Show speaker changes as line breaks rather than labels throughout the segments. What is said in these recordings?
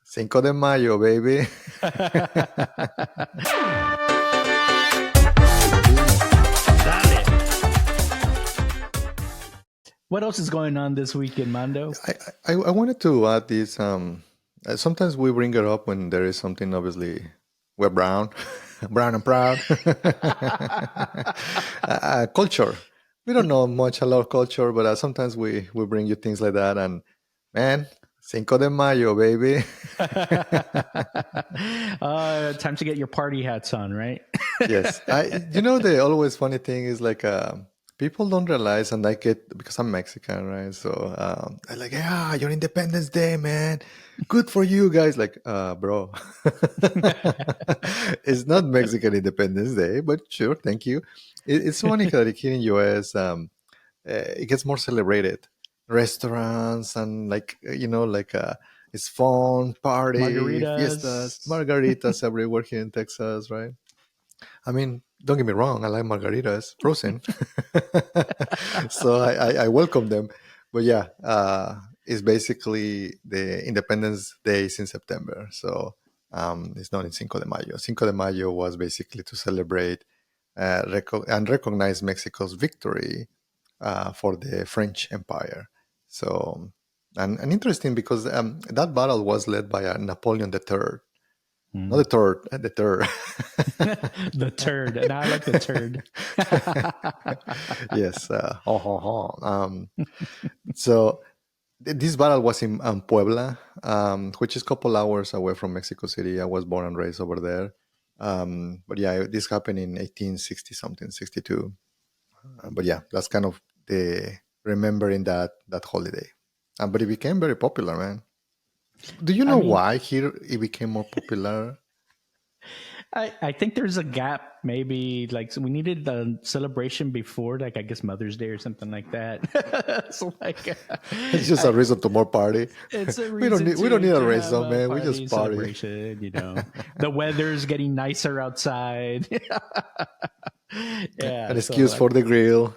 Cinco de Mayo, baby.
Dale. What else is going on this weekend, Mando?
I wanted to add this. Sometimes we bring it up when there is something. Obviously, we're brown, brown and proud. Culture. We don't know much about culture, but sometimes we bring you things like that. And man, Cinco de Mayo, baby.
Time to get your party hats on, right?
Yes, the always funny thing is like people don't realize, and I get because I'm Mexican, right? So they're like, yeah, your Independence Day, man, good for you guys. Like, bro, it's not Mexican Independence Day, but sure, thank you. It's funny that here in US, it gets more celebrated, restaurants and it's fun, party, fiestas,
Margaritas.
margaritas everywhere here in Texas, right? I mean, don't get me wrong, I like margaritas, frozen. So I welcome them. But yeah, it's basically the Independence Days in September. So it's not in Cinco de Mayo. Cinco de Mayo was basically to celebrate and recognize Mexico's victory for the French Empire. So, and interesting because that battle was led by Napoleon III. Not the third, the third.
The turd. And I like the turd.
Yes. So this battle was in Puebla, which is a couple hours away from Mexico City. I was born and raised over there. But yeah, this happened in 1860 something, 62. But yeah, that's kind of the remembering that holiday. But it became very popular, man. Do you
I
know
mean,
why here it became more popular?
I think there's a gap. Maybe like so we needed the celebration before, like I guess Mother's Day or something like that. So like,
It's just a reason to more party.
it's a
We don't
reason
need we don't need a
to have
reason,
a
man. We
party
just party.
celebration. The weather's getting nicer outside.
An
Yeah, so
excuse for the grill.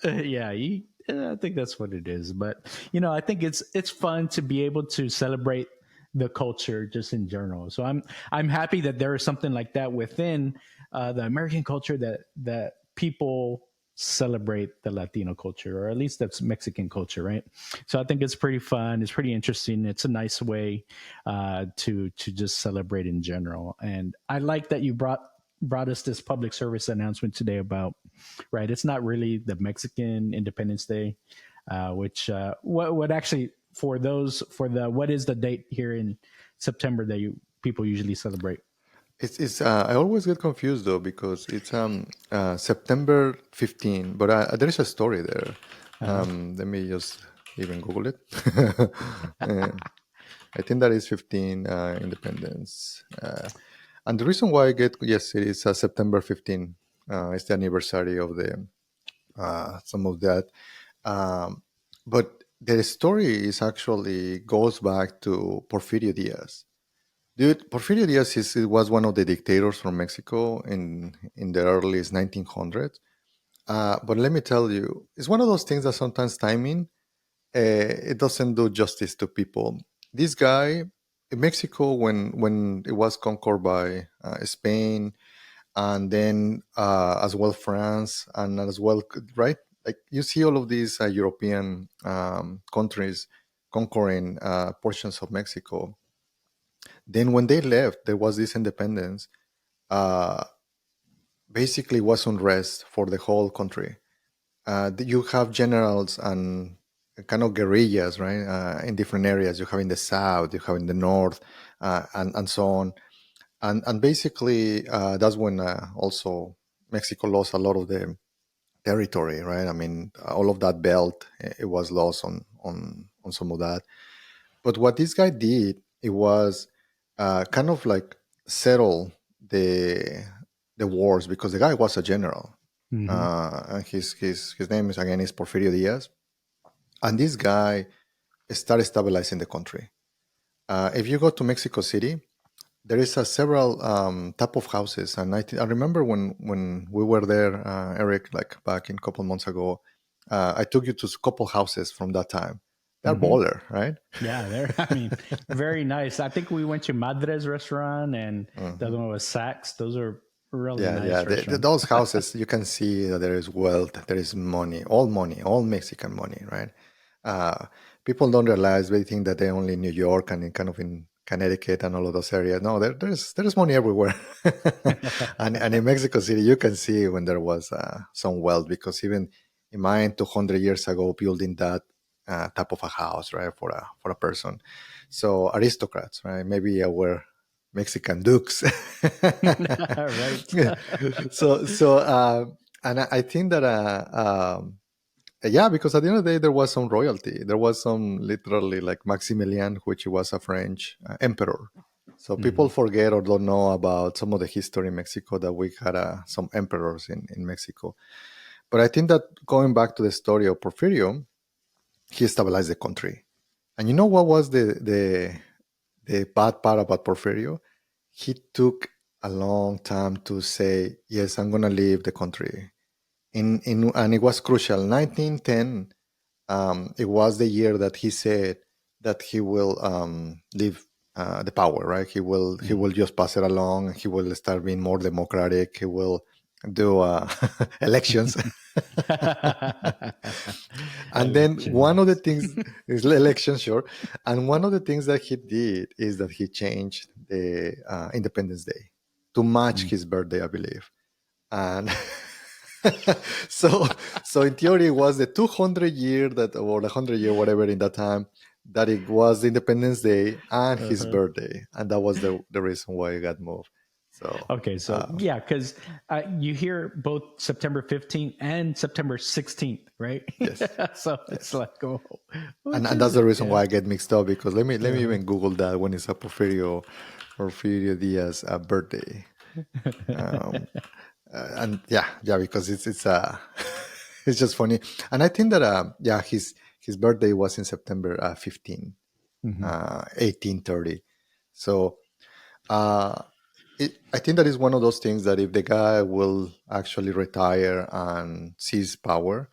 yeah, I think that's what it is. But I think it's fun to be able to celebrate the culture just in general. So I'm happy that there is something like that within the American culture that people celebrate the Latino culture, or at least that's Mexican culture, right? So I think it's pretty fun. It's pretty interesting. It's a nice way to just celebrate in general. And I like that you brought us this public service announcement today about, right, it's not really the Mexican Independence Day, which what actually for the what is the date here in September that people usually celebrate?
It's I always get confused though because it's September 15, but there is a story there.
Uh-huh.
Let me just even Google it. Uh, I think that is 15 Independence. And the reason why I get yes, it is September 15. It's the anniversary of the some of that. Um, but the story is actually goes back to Porfirio Diaz. Dude, Porfirio Diaz was one of the dictators from Mexico in the early 1900s. But let me tell you, it's one of those things that sometimes timing it doesn't do justice to people. This guy in Mexico, when it was conquered by Spain and then as well France and as well, right? Like you see all of these European countries conquering portions of Mexico. Then when they left, there was this independence. Uh, Basically, was unrest for the whole country. You have generals and kind of guerrillas, right? In different areas, you have in the south, you have in the north, and so on. And basically, that's when also Mexico lost a lot of the territory, right? I mean, all of that belt it was lost on some of that. But what this guy did, it was kind of like settle the wars because the guy was a general.
Mm-hmm.
And his name is again is Porfirio Diaz, and this guy started stabilizing the country. If you go to Mexico City, there is a several type of houses, and I remember when we were there, Eric, like back in a couple months ago, I took you to a couple houses from that time they're baller, right?
Yeah, they're, I mean, very nice. I think we went to Madre's restaurant and the other
Mhm.
one was Saks. Those are really
Yeah, yeah.
nice restaurants.
Those houses, you can see that there is wealth, there is money, all Mexican money, right? Uh, People don't realize, they think that they're only in New York and in kind of in Connecticut and all of those areas. No, there's money everywhere. And in Mexico City, you can see when there was some wealth, because even in mine 200 years ago, building that type of a house, right, for a person. So aristocrats, right? Maybe were Mexican dukes.
Right.
And I think that yeah, because at the end of the day there was some royalty, there was some literally like Maximilian, which was a French emperor. So people
Mhm.
forget or don't know about some of the history in Mexico, that we had some emperors in Mexico. But I think that going back to the story of Porfirio, he stabilized the country. And you know what was the bad part about Porfirio? He took a long time to say, yes, I'm going to leave the country. And it was crucial. 1910, it was the year that he said that he will leave the power, right? He will
Mhm.
just pass it along. He will start being more democratic. He will do elections. And then one of the
Elections.
things is elections, sure. And one of the things that he did is that he changed the Independence Day to match
Mm.
his birthday, I believe. And so so in theory it was the 200 year that, or the 100 year, whatever, in that time, that it was Independence Day and his
Uh-huh.
birthday, and that was the reason why it got moved. So
Okay, so yeah, because you hear both September 15th and September 16th, right?
yes,
So it's
yes.
like, oh, which
And
is
that's the
it?
reason
Yeah.
why I get mixed up, because let me
Uh-huh.
even Google that when it's a Porfirio Diaz birthday. Um, and yeah, because it's it's just funny. And I think that yeah, his birthday was in September 15,
Hmm.
1830. So uh, I think that is one of those things that if the guy will actually retire and seize power,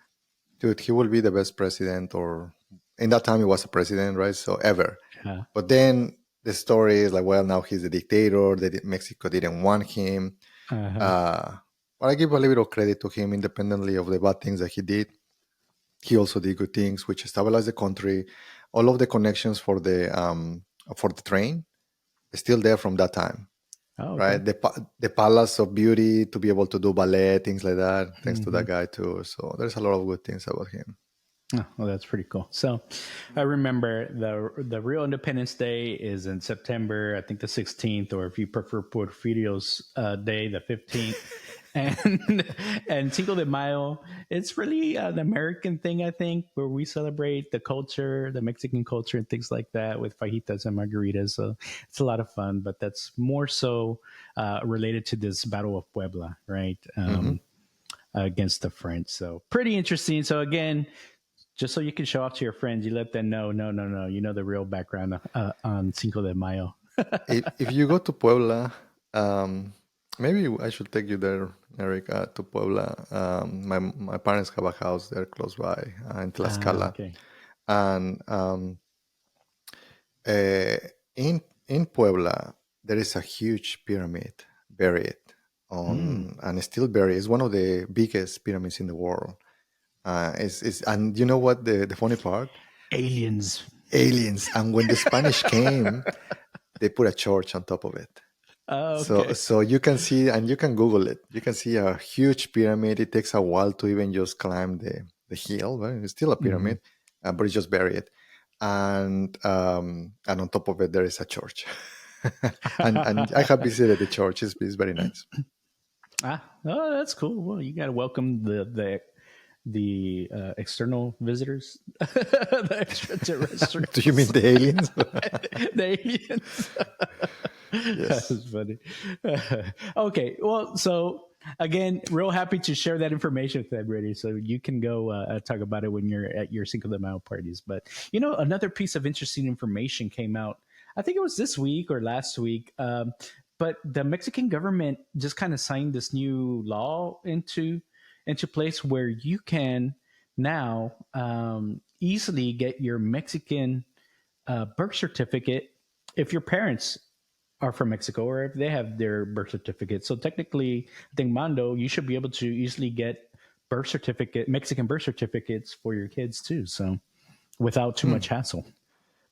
dude, he will be the best president, or in that time he was a president, right? So ever.
Yeah.
But then the story is like, well, now he's a dictator. Mexico didn't want him.
Uh-huh.
Uh, but I give a little bit of credit to him, independently of the bad things that he did. He also did good things, which stabilized the country. All of the connections for the train is still there from that time,
Oh,
right?
okay.
The Palace of Beauty, to be able to do ballet, things like that, thanks to
Hmm.
that guy too. So there's a lot of good things about him.
Oh, well, that's pretty cool. So, I remember the real Independence Day is in September. I think the 16th, or if you prefer Porfirio's Day, the 15th. And and Cinco de Mayo, it's really an American thing, I think, where we celebrate the culture, the Mexican culture, and things like that with fajitas and margaritas. So it's a lot of fun, but that's more so related to this Battle of Puebla, right?
Hmm.
Against the French. So pretty interesting. So again, just so you can show off to your friends, you let them know, no, no, no, you know the real background on Cinco de Mayo.
If you go to Puebla, maybe I should take you there, Eric, to Puebla. My parents have a house there close by, in
Ah,
Tlaxcala,
okay.
and uh, in Puebla there is a huge pyramid buried
Mm.
on, and it's still buried. It's one of the biggest pyramids in the world. And you know what the funny part?
Aliens.
Aliens. And when the Spanish came, they put a church on top of it. So
Okay.
so you can see, and you can Google it. You can see a huge pyramid. It takes a while to even just climb the hill. Right? It's still a
Hmm.
pyramid, but it's just buried. And on top of it there is a church. And I have visited the church. It's very nice.
Oh, that's cool. Well, you got to welcome the external visitors, the
Do you mean
extraterrestrials,
the aliens?
the aliens.
Yes.
That's funny. Okay, well, so again, real happy to share that information with everybody, so you can go talk about it when you're at your Cinco de Mayo parties. But another piece of interesting information came out. I think it was this week or last week. But the Mexican government just kind of signed this new law into place where you can now easily get your Mexican birth certificate if your parents are from Mexico or if they have their birth certificate. So technically, I think Mondo, you should be able to easily get Mexican birth certificates for your kids too. So without too much
Hmm.
hassle.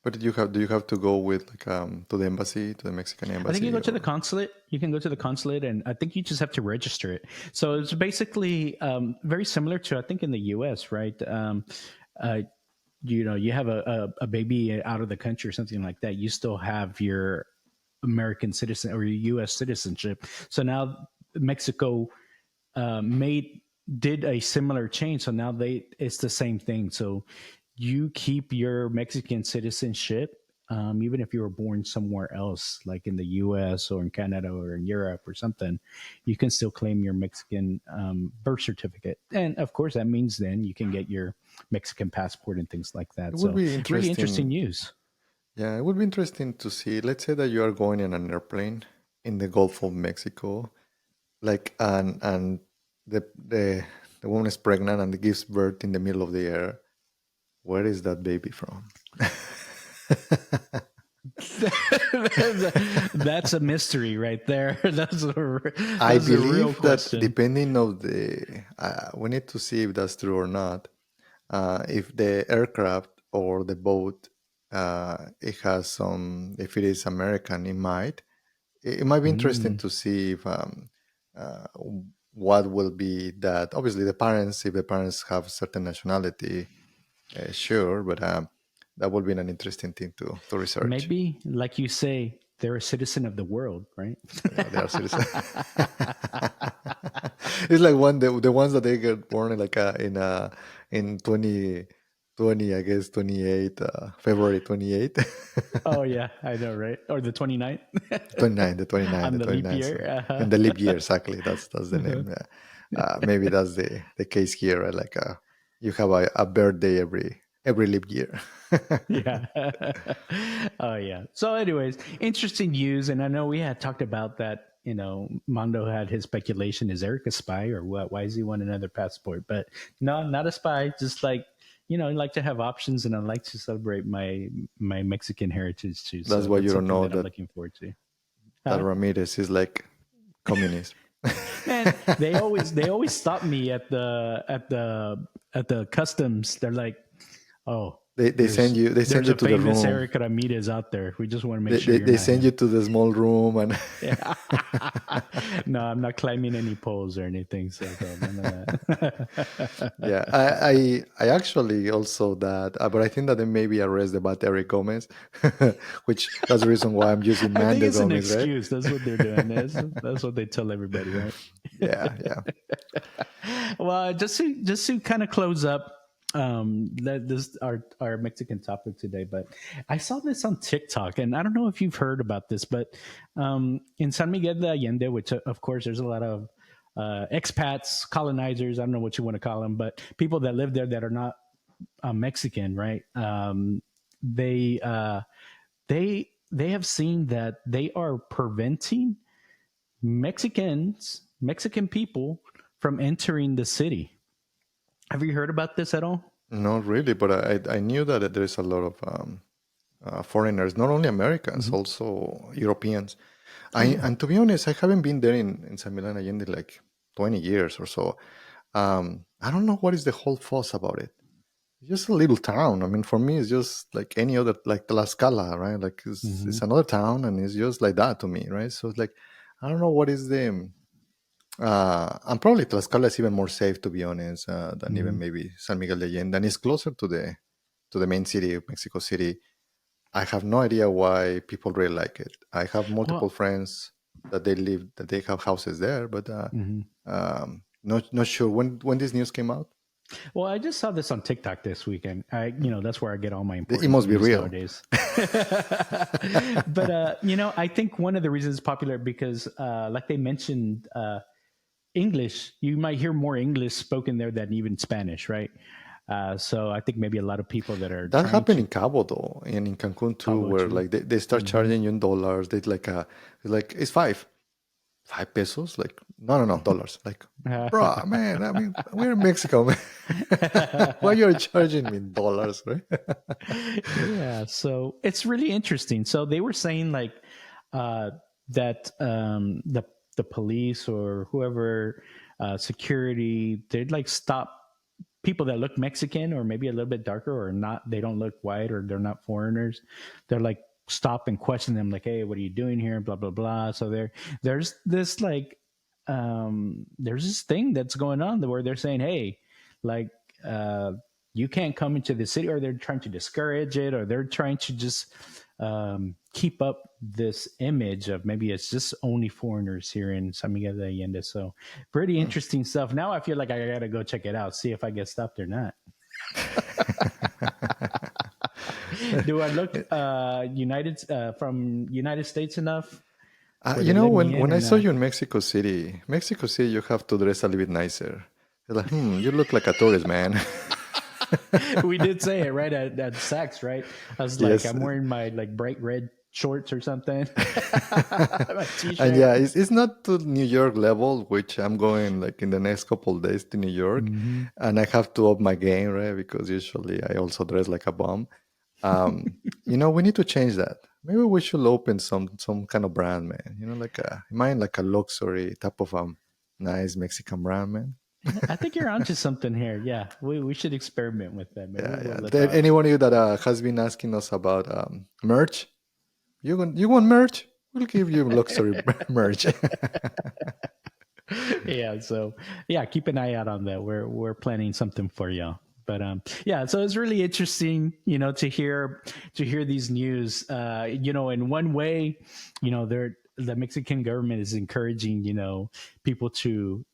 But do you have to go with like to the embassy, to the Mexican
I think you
embassy,
go to the
or?
consulate. You can go to the consulate, and I think you just have to register it. So it's basically very similar to I think in the U.S. Right? Uh, you have a baby out of the country or something like that. You still have your American citizen or your U.S. citizenship. So now Mexico made did a similar change. So now it's the same thing. So you keep your Mexican citizenship, even if you were born somewhere else, like in the U.S. or in Canada or in Europe or something, you can still claim your Mexican birth certificate. And of course, that means then you can get your Mexican passport and things like
It
that.
would
So
be
really interesting
interesting.
news.
Yeah, it would be interesting to see. Let's say that you are going in an airplane in the Gulf of Mexico, like, and the woman is pregnant and gives birth in the middle of the air. Where is that baby from?
That's a mystery right there.
I
That's a real
believe that
question.
depending of we need to see if that's true or not. If the aircraft or the boat, it has some, if it is American, it might be interesting
Mm.
to see if uh, what will be that. Obviously, the parents, if the parents have certain nationality, sure, but that would be an interesting thing to research.
Maybe, like you say, they're a citizen of the world, right?
Yeah, they are citizens. It's like the ones that they get born in like in 2020, I guess 28 February 28.
Oh yeah, I know, right? Or the 29th
29, the 29,
on
the
the leap
29.
year.
So, and the leap year, exactly. That's the
Uh-huh.
name. Yeah. Maybe that's the case here. Right? Like you have a birthday every leap year.
Yeah. Oh yeah. So, anyways, interesting news, and I know we had talked about that. Mondo had his speculation: is Eric a spy or what? Why does he want another passport? But no, not a spy. Just like I like to have options, and I like to celebrate my Mexican heritage too.
That's
So
why
that's
you don't
something
know
that I'm
that
looking forward to.
that
Huh?
Ramirez is like communist.
Man, they always stop me at the customs. They're like, "Oh,
They send
there's
you they send
there's
you
a
to the
famous
room.
Eric Ramirez out there. We just want to make
They,
sure
they,
you're
they
not
send you
him."
to the small room and
Yeah. No, I'm not climbing any poles or anything. So none of that.
yeah, I actually also that, but I think that they maybe arrest the Battery Gomez, which that's the reason why I'm using
I think
Mando
it's an
Gomez, right?
excuse. That's what they're doing. That's what they tell everybody, right?
Yeah, yeah.
Well, just to kind of close up this our Mexican topic today, but I saw this on TikTok, and I don't know if you've heard about this, but in San Miguel de Allende, which of course there's a lot of expats, colonizers, I don't know what you want to call them, but people that live there that are not Mexican, right? They they have seen that they are preventing Mexican people from entering the city. Have you heard about this at all?
Not really, but I knew that there is a lot of foreigners, not only Americans,
Hmm.
also Europeans.
Oh yeah.
And to be honest, I haven't been there in San Milan Allende like 20 years or so. I don't know what is the whole fuss about it. It's just a little town. I mean, for me, it's just like any other, like Tlaxcala, right? Like it's
Hmm.
another town, and it's just like that to me, right? So it's like I don't know what is the. And probably Tlaxcala is even more safe, to be honest, than even
Hmm.
maybe San Miguel de Allende, and it's closer to the main city, Mexico City. I have no idea why people really like it. I have multiple
Well,
friends that they have houses there, but
mhm.
not sure when this news came out.
Well, I just saw this on TikTok this weekend. That's where I get all my
It
important
must be
news
real.
nowadays. But I think one of the reasons it's popular because, like they mentioned, English. You might hear more English spoken there than even Spanish, right? So I think maybe a lot of people that are
That
trying
happened
to
in Cabo though, and in Cancun too,
Cabo
where
too.
like they start
Hmm.
charging you in dollars. They like it's like it's five. 5 pesos? Like, no, dollars. Like, bro, man, I mean, we're in Mexico, man. Why you're charging me in dollars, right?
Yeah, so it's really interesting. So they were saying like uh, that the police or whoever security they'd like stop people that look Mexican or maybe a little bit darker or not. They don't look white or they're not foreigners. They're like stop and question them like, hey, what are you doing here? Blah blah blah. So there's this like there's this thing that's going on where they're saying, hey, like uh, you can't come into the city, or they're trying to discourage it, or they're trying to just keep up this image of maybe it's just only foreigners here in San Miguel de Allende. So pretty interesting stuff. Now I feel like I gotta go check it out, see if I get stopped or not. Do I look United from United States enough where they let me in
When
or
I saw
not?
you in Mexico City, you have to dress a little bit nicer. They're like, you look like a tourist, man.
We did say it right at Saks, right? I was like,
Yes.
I'm wearing my like bright red shorts or something, my
And
t-shirt.
yeah, it's not to New York level, which I'm going like in the next couple of days to New York,
Hmm.
and I have to up my game, right? Because usually I also dress like a bum. We need to change that. Maybe we should open some kind of brand, man. Like mine, like a luxury type of nice Mexican brand, man.
I think you're onto something here. Yeah, we should experiment with that. Maybe
Yeah,
we'll
yeah.
look up.
Anyone that has been asking us about merch, you want merch? We'll give you luxury merch.
Yeah, so yeah, keep an eye out on that. We're planning something for y'all. But yeah, so it's really interesting, to hear these news. In one way, they're the Mexican government is encouraging, people to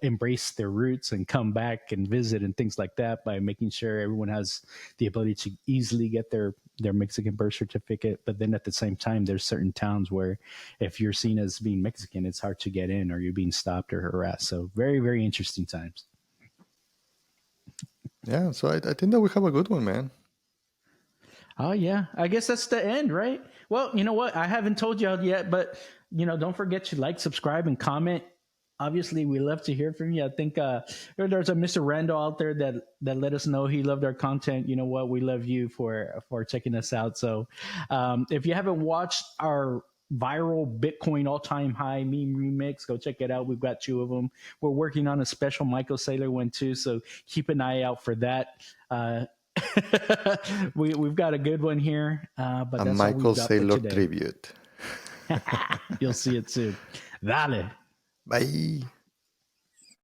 embrace their roots and come back and visit and things like that by making sure everyone has the ability to easily get their Mexican birth certificate. But then at the same time, there's certain towns where if you're seen as being Mexican, it's hard to get in or you're being stopped or harassed. So very, very interesting times.
Yeah, so I think that we have a good one, man.
Oh yeah, I guess that's the end, right? Well, you know what? I haven't told y'all yet, but don't forget to like, subscribe, and comment. Obviously, we love to hear from you. I think there's a Mr. Randall out there that let us know he loved our content. You know what? We love you for checking us out. So, if you haven't watched our viral Bitcoin all time high meme remix, go check it out. We've got two of them. We're working on a special Michael Saylor one too, so keep an eye out for that. We've got a good one here, but
A
that's all we've
Michael
got for
Saylor
today.
tribute.
You'll see it soon. Dale.
Bye.